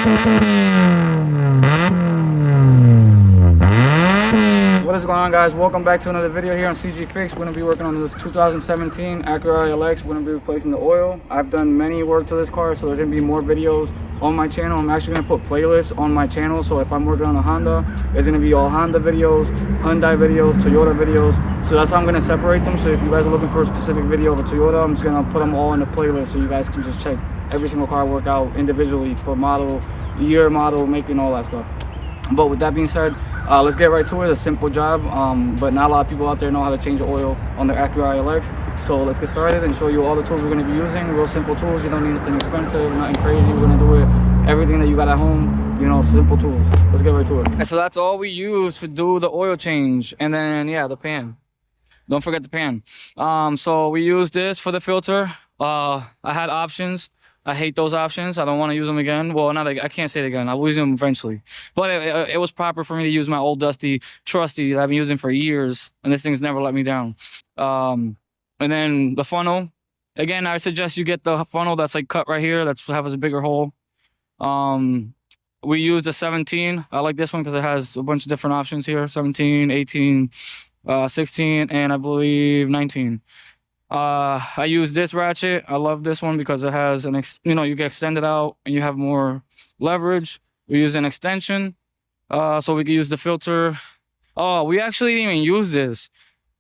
What is going on, guys? Welcome back to another video here on CGFIX. We're going to be working on this 2017 Acura ILX. We're going to be replacing the oil. I've done many work to this car, so there's going to be more videos on my channel. I'm actually going to put playlists on my channel, so if I'm working on a Honda, it's going to be all Honda videos, Hyundai videos, Toyota videos. So that's how I'm going to separate them. So if you guys are looking for a specific video of a Toyota, I'm just going to put them all in a playlist so you guys can just check every single car I work out individually for model, year, model, making, all that stuff. But with that being said, let's get right to it. It's a simple job, but not a lot of people out there know how to change the oil on their Acura ILX. So let's get started and show you all the tools we're going to be using. Real simple tools. You don't need anything expensive, nothing crazy. We're going to do it everything that you got at home, you know, simple tools. Let's get right to it. And so that's all we use to do the oil change. And then, yeah, the pan. Don't forget the pan. So we use this for the filter. I had options. I hate those options. I don't want to use them again. Well, not I can't say it again. I'll use them eventually. But it was proper for me to use my old dusty trusty that I've been using for years, and this thing's never let me down. And then the funnel. Again, I suggest you get the funnel that's like cut right here. That's has a bigger hole. We use the 17. I like this one because it has a bunch of different options here: 17, 18, 16, and I believe 19. I use this ratchet. I love this one because it has an you can extend it out and you have more leverage. We use an extension so we can use the filter. Oh, we actually didn't even use this.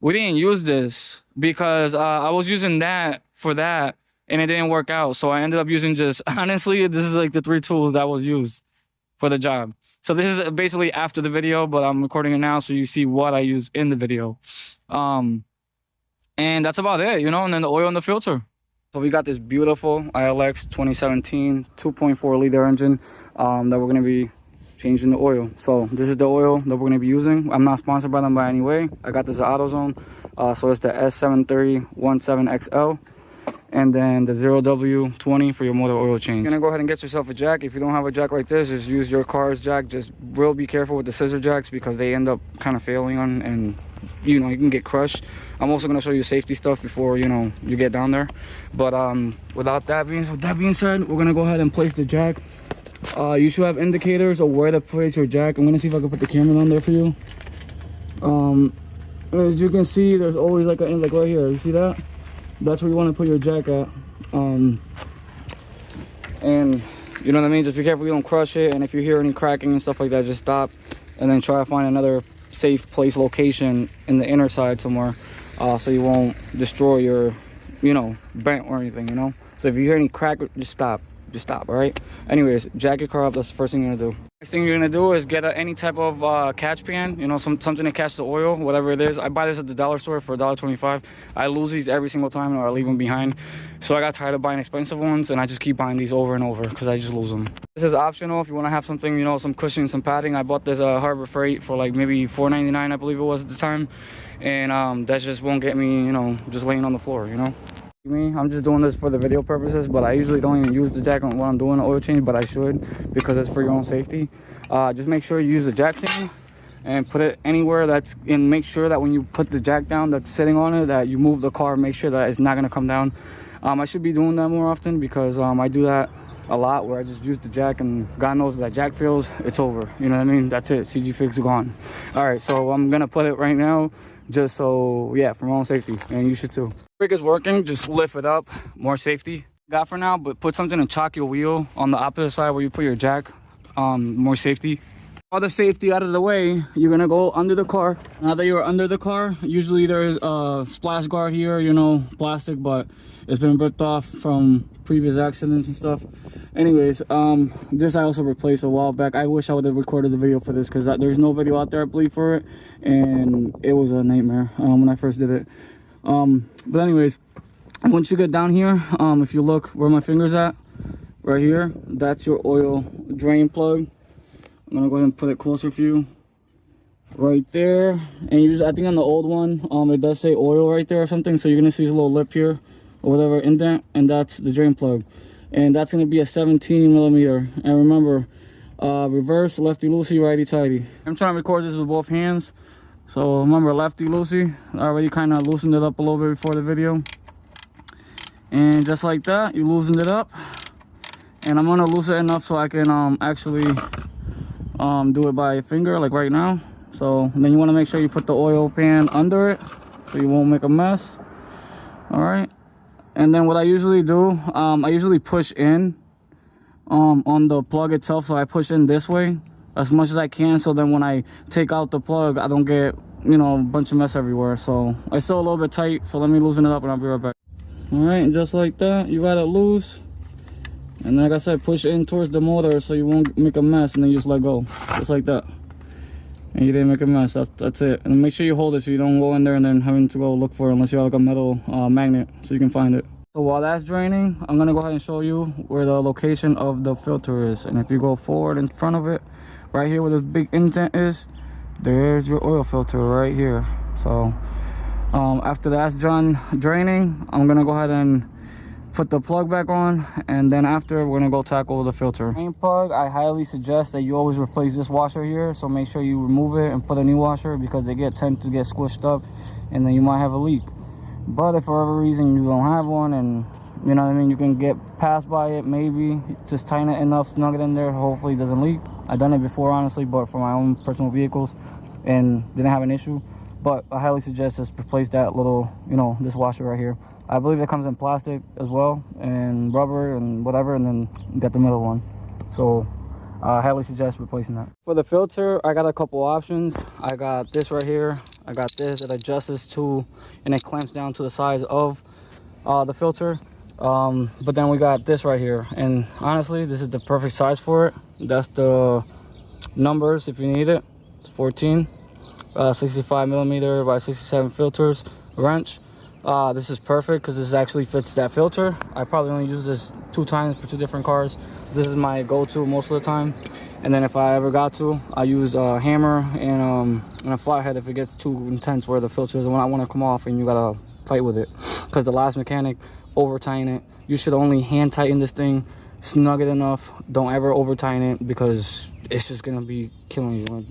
We didn't use this because I was using that for that and it didn't work out, so I ended up using just, honestly, this is like the 3 tools that was used for the job. So this is basically after the video, but I'm recording it now so you see what I use in the video. And that's about it, you know, and then the oil and the filter. So we got this beautiful ILX 2017 2.4 liter engine that we're going to be changing the oil. So this is the oil that we're going to be using. I'm not sponsored by them by any way. I got this at AutoZone. So it's the S73017XL. And then the 0W20 for your motor oil change. You're gonna go ahead and get yourself a jack. If you don't have a jack like this, just use your car's jack. Just real be careful with the scissor jacks because they end up kind of failing on, and you know, you can get crushed. I'm also gonna show you safety stuff before, you know, you get down there. But with that being said, we're gonna go ahead and place the jack. You should have indicators of where to place your jack. I'm gonna see if I can put the camera down there for you. As you can see, there's always like like right here. You see that? That's where you want to put your jack at. And you know what I mean, just be careful you don't crush it, and if you hear any cracking and stuff like that, just stop and then try to find another safe place location in the inner side somewhere, so you won't destroy your, you know, bent or anything, you know. So if you hear any crack, just stop, all right? Anyways, jack your car up. That's the first thing you're gonna do. Next thing you're gonna do is get any type of catch pan, you know, something to catch the oil, whatever it is. I buy this at the dollar store for $1.25. I lose these every single time or I leave them behind, so I got tired of buying expensive ones and I just keep buying these over and over because I just lose them. This is optional if you want to have something, you know, some cushion, some padding. I bought this Harbor Freight for like maybe $4.99, I believe it was at the time, and that just won't get me, you know, just laying on the floor, you know. I'm just doing this for the video purposes, but I usually don't even use the jack when I'm doing an oil change, but I should because it's for your own safety. Just make sure you use the jack stand and put it anywhere that's in. Make sure that when you put the jack down that's sitting on it, that you move the car, make sure that it's not going to come down. I should be doing that more often because I do that a lot where I just use the jack, and God knows if that jack fails, it's over, you know what I mean? That's it. CGFIX gone. All right, so I'm gonna put it right now just so, yeah, for my own safety, and you should too. Brake is working, just lift it up, more safety got for now, but put something to chock your wheel on the opposite side where you put your jack, more safety. All the safety out of the way, you're gonna go under the car. Now that you're under the car, usually there's a splash guard here, you know, plastic, but it's been ripped off from previous accidents and stuff. Anyways, this I also replaced a while back. I wish I would have recorded the video for this because there's no video out there, I believe, for it, and it was a nightmare when I first did it. But anyways, once you get down here, if you look where my finger's at, right here, that's your oil drain plug. I'm gonna go ahead and put it closer for you, right there. And usually, I think on the old one, it does say oil right there or something, so you're gonna see a little lip here or whatever indent, and that's the drain plug, and that's gonna be a 17 millimeter. And remember, reverse, lefty loosey, righty tighty. I'm trying to record this with both hands, so remember, lefty loosey. I already kind of loosened it up a little bit before the video, and just like that, you loosened it up. And I'm gonna loosen it enough so I can actually do it by finger, like right now. So then you want to make sure you put the oil pan under it so you won't make a mess. All right. And then what I usually do, I usually push in on the plug itself. So I push in this way as much as I can, so then when I take out the plug, I don't get, you know, a bunch of mess everywhere. So it's still a little bit tight, so let me loosen it up and I'll be right back. All right, and just like that, you got it loose. And like I said, push in towards the motor so you won't make a mess, and then you just let go, just like that. And you didn't make a mess. That's it. And make sure you hold it so you don't go in there and then having to go look for it, unless you have like a metal magnet so you can find it. So while that's draining, I'm gonna go ahead and show you where the location of the filter is. And if you go forward in front of it, right here where the big indent is, there's your oil filter right here. So after that's done draining, I'm gonna go ahead and put the plug back on, and then after we're gonna go tackle the filter. Main plug, I highly suggest that you always replace this washer here, so make sure you remove it and put a new washer, because they tend to get squished up and then you might have a leak. But if for whatever reason you don't have one, and you know what I mean, you can get passed by it, maybe just tighten it enough, snug it in there, hopefully it doesn't leak. I've done it before, honestly, but for my own personal vehicles, and didn't have an issue. But I highly suggest just replace that little, you know, this washer right here. I believe it comes in plastic as well, and rubber and whatever, and then you got the middle one. So I highly suggest replacing that. For the filter, I got a couple options. I got this right here. I got this. It adjusts to, and it clamps down to the size of the filter. But then we got this right here, and honestly, this is the perfect size for it. That's the numbers if you need it. It's 14, 65 millimeter by 67 filters wrench. This is perfect because this actually fits that filter. I probably only use this 2 times for 2 different cars. This is my go-to most of the time. And then if I ever got to, I use a hammer and a flathead if it gets too intense where the filters want to come off and you gotta fight with it. Because the last mechanic over tighten it. You should only hand tighten this thing, snug it enough. Don't ever over tighten it, because it's just gonna be killing you.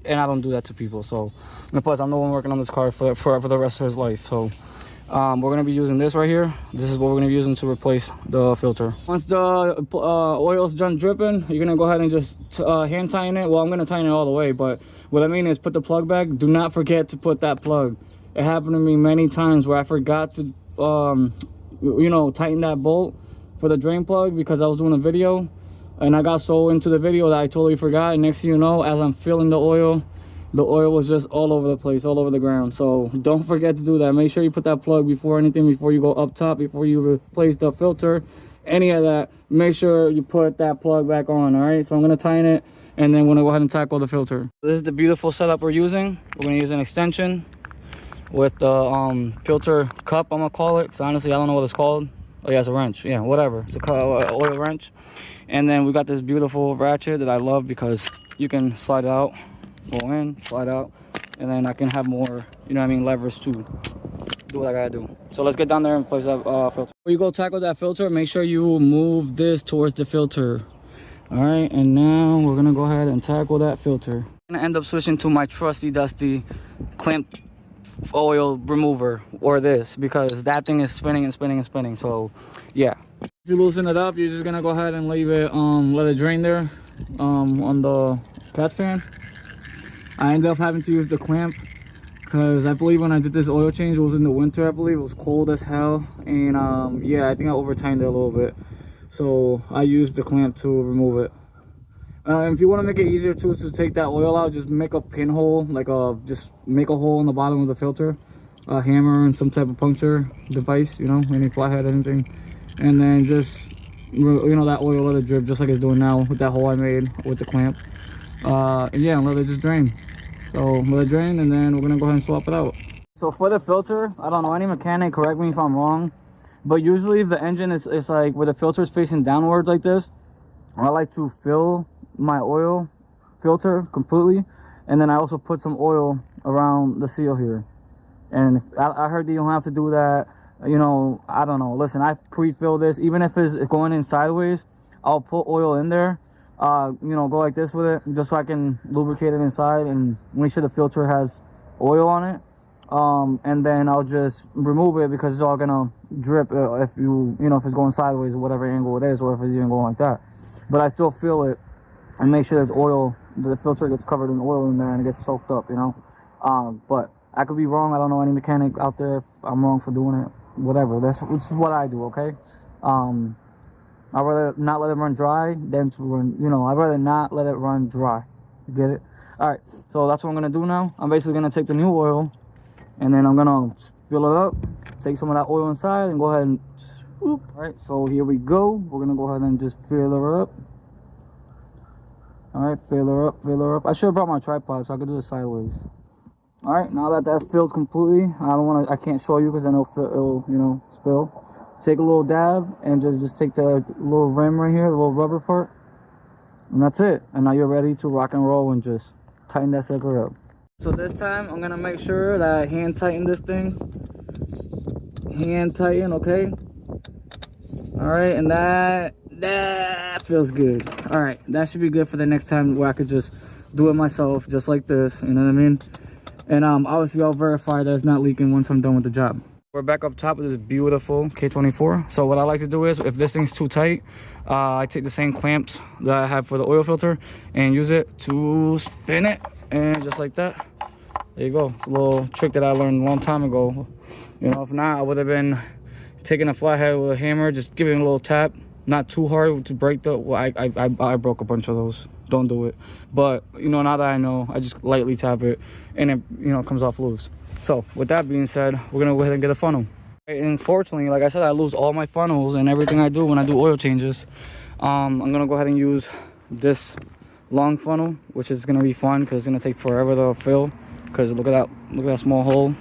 And I don't do that to people. So, and plus I'm the one working on this car for the rest of his life. So we're gonna be using this right here. This is what we're gonna be using to replace the filter. Once the oil's done dripping, you're gonna go ahead and just hand tighten it. Well, I'm gonna tighten it all the way, but what I mean is put the plug back. Do not forget to put that plug. It happened to me many times where I forgot to you know, tighten that bolt for the drain plug because I was doing a video, and I got so into the video that I totally forgot. And next thing you know, as I'm filling the oil was just all over the place, all over the ground. So don't forget to do that. Make sure you put that plug before anything, before you go up top, before you replace the filter, any of that. Make sure you put that plug back on. All right, so I'm gonna tighten it, and then we're gonna go ahead and tackle the filter. This is the beautiful setup we're using. We're gonna use an extension with the filter cup, I'm gonna call it, because honestly I don't know what it's called. Oh yeah, it's a wrench. Yeah, whatever, it's a oil wrench. And then we got this beautiful ratchet that I love because you can slide it out, go in, slide out, and then I can have more, you know what I mean, leverage to do what I gotta do. So let's get down there and place that filter. Before you go tackle that filter, make sure you move this towards the filter. All right, and now we're gonna go ahead and tackle that filter. I'm gonna end up switching to my trusty dusty clamp oil remover, or this, because that thing is spinning and spinning and spinning. So yeah, if you loosen it up, you're just gonna go ahead and leave it let it drain there on the catch fan. I ended up having to use the clamp because I believe when I did this oil change, it was in the winter. I believe it was cold as hell, and yeah, I think I over tightened it a little bit, so I used the clamp to remove it. If you want to make it easier too to take that oil out, just make a pinhole, like just make a hole in the bottom of the filter, a hammer and some type of puncture device, you know, any flathead, anything, and then just, you know, that oil, let it drip just like it's doing now with that hole I made with the clamp. And yeah, let it just drain. So let it drain, and then we're gonna go ahead and swap it out. So for the filter, I don't know, any mechanic, correct me if I'm wrong, but usually if the engine is like where the filter is facing downwards like this, I like to fill my oil filter completely, and then I also put some oil around the seal here. And I heard that you don't have to do that, you know. I don't know, listen, I pre-fill this. Even if it's going in sideways, I'll put oil in there, you know, go like this with it just so I can lubricate it inside and make sure the filter has oil on it. and then I'll just remove it because it's all gonna drip if if it's going sideways or whatever angle it is, or if it's even going like that. But I still feel it and make sure there's oil, the filter gets covered in oil in there and it gets soaked up, but I could be wrong. I don't know any mechanic out there. If I'm wrong for doing it, whatever. This is what I do, okay? I'd rather not let it run dry than to run, I'd rather not let it run dry. You get it? All right, so that's what I'm gonna do now. I'm basically gonna take the new oil and then I'm gonna fill it up, take some of that oil inside and go ahead and swoop. All right, so here we go. We're gonna go ahead and just fill her up. All right, fill her up. I should have brought my tripod so I could do it sideways. All right, now that that's filled completely, I can't show you because I know it'll, spill. Take a little dab and just take the little rim right here, the little rubber part, and that's it. And now you're ready to rock and roll and just tighten that sucker up. So this time I'm gonna make sure that I hand tighten this thing. Hand tighten, okay? All right, and that feels good. All right, that should be good for the next time where I could just do it myself, just like this. You know what I mean? And obviously I'll verify that it's not leaking once I'm done with the job. We're back up top of this beautiful K24. So what I like to do is, if this thing's too tight, I take the same clamps that I have for the oil filter and use it to spin it, and just like that. There you go. It's a little trick that I learned a long time ago. If not, I would have been taking a flathead with a hammer, just giving it a little tap, not too hard to break the. Well, I broke a bunch of those. Don't do it. But now that I know, I just lightly tap it, and it comes off loose. So with that being said, we're gonna go ahead and get a funnel. And unfortunately, like I said, I lose all my funnels and everything I do when I do oil changes. I'm gonna go ahead and use this long funnel, which is gonna be fun because it's gonna take forever to fill. Because look at that small hole.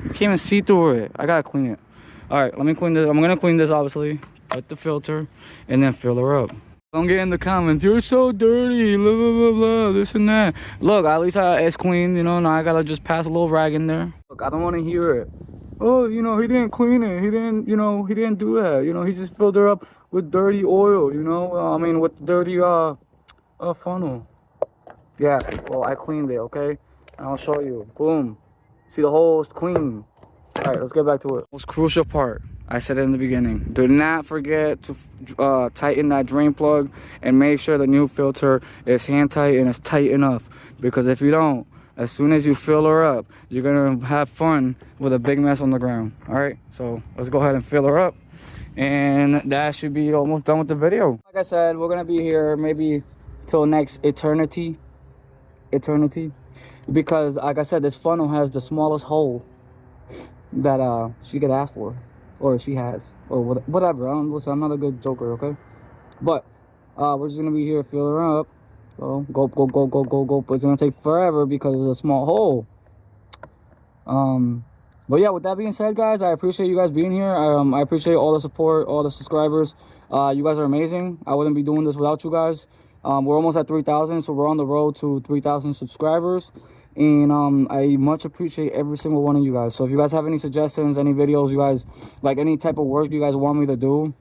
You can't even see through it. I gotta clean it. All right, let me clean this. I'm gonna clean this obviously, put the filter, and then fill her up. Don't get in the comments, you're so dirty, blah, blah, blah, blah, this and that. Look, at least it's clean, now I gotta just pass a little rag in there. Look, I don't want to hear it. Oh, he didn't clean it. He didn't, he didn't do that. He just filled her up with dirty oil, with dirty, funnel. Yeah, well, I cleaned it, okay? And I'll show you. Boom. See, the hole is clean. All right, let's get back to it. Most crucial part. I said it in the beginning, do not forget to tighten that drain plug and make sure the new filter is hand tight and it's tight enough, because if you don't, as soon as you fill her up, you're gonna have fun with a big mess on the ground. All right, so let's go ahead and fill her up, and that should be almost done with the video. Like I said, we're gonna be here maybe till next eternity, because like I said, this funnel has the smallest hole that she could ask for. Or she has, or whatever. Listen, I'm not a good joker, okay? But we're just gonna be here filling her up. So go. But it's gonna take forever because of the small hole. But yeah, with that being said, guys, I appreciate you guys being here. I appreciate all the support, all the subscribers. You guys are amazing. I wouldn't be doing this without you guys. We're almost at 3,000, so we're on the road to 3,000 subscribers. And I much appreciate every single one of you guys. So if you guys have any suggestions, any videos you guys like, any type of work you guys want me to do,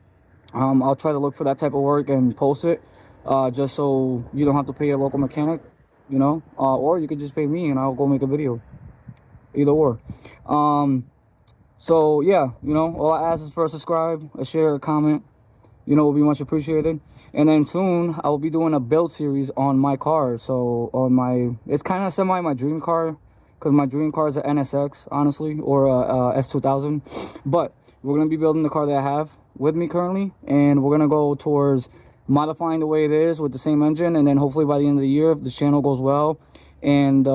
I'll try to look for that type of work and post it, just so you don't have to pay a local mechanic, or you could just pay me and I'll go make a video. Either or. So yeah, all I ask is for a subscribe, a share, a comment, will be much appreciated. And then soon I will be doing a build series on my car. So it's kind of semi my dream car, because my dream car is an NSX, honestly, or a S2000. But we're gonna be building the car that I have with me currently, and we're gonna go towards modifying the way it is with the same engine. And then hopefully by the end of the year, if the channel goes well and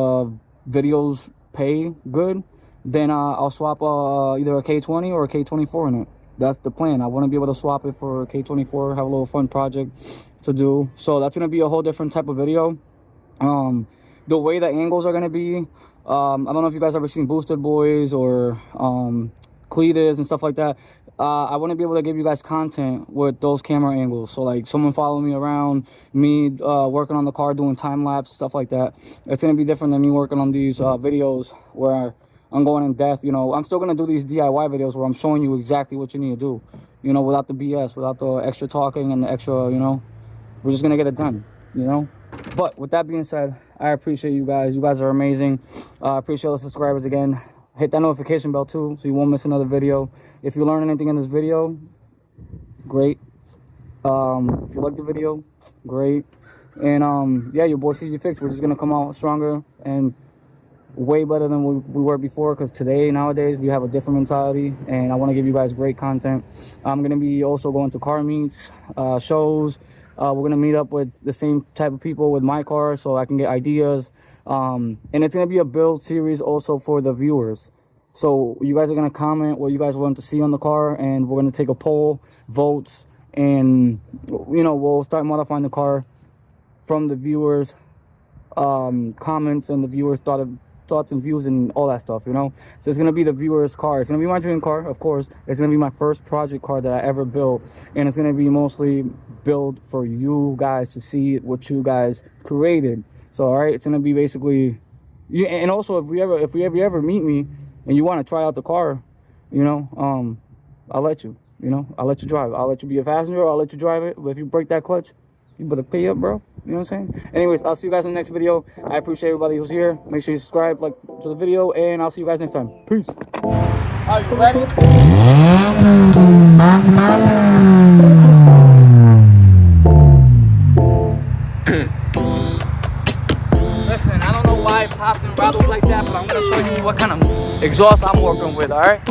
videos pay good, then I'll swap either a K20 or a K24 in it. That's the plan. I want to be able to swap it for a K24, have a little fun project to do. So that's going to be a whole different type of video. The way the angles are going to be, I don't know if you guys ever seen Boosted Boys or Cletus and stuff like that. I want to be able to give you guys content with those camera angles. So like someone following me around, me working on the car, doing time lapse, stuff like that. It's going to be different than me working on these videos where I'm going in depth. I'm still going to do these DIY videos where I'm showing you exactly what you need to do, without the BS, without the extra talking and the extra, we're just going to get it done, But with that being said, I appreciate you guys. You guys are amazing. I appreciate all the subscribers again. hit that notification bell too, so you won't miss another video. If you learn anything in this video, great. If you like the video, great. And yeah, your boy CGFIX, we're just gonna come out stronger and way better than we were before, because nowadays we have a different mentality, and I want to give you guys great content. I'm gonna be also going to car meets, shows. We're gonna meet up with the same type of people with my car, so I can get ideas. And it's gonna be a build series also for the viewers. So you guys are gonna comment what you guys want to see on the car, and we're gonna take a poll, votes, and we'll start modifying the car from the viewers' comments and the viewers' thoughts and views and all that stuff. So it's gonna be the viewers' car. It's gonna be my dream car, of course. It's gonna be my first project car that I ever built, and it's gonna be mostly built for you guys to see what you guys created. So all right, it's gonna be basically and also if you ever meet me and you want to try out the car, I'll let you. I'll let you drive. I'll let you be a passenger, or I'll let you drive it. But if you break that clutch, you better pay up, bro. You know what I'm saying? Anyways, I'll see you guys in the next video. I appreciate everybody who's here. Make sure you subscribe, like to the video, and I'll see you guys next time. Peace. Are you ready? Listen, I don't know why it pops and rattles like that, but I'm gonna show you what kind of exhaust I'm working with, alright?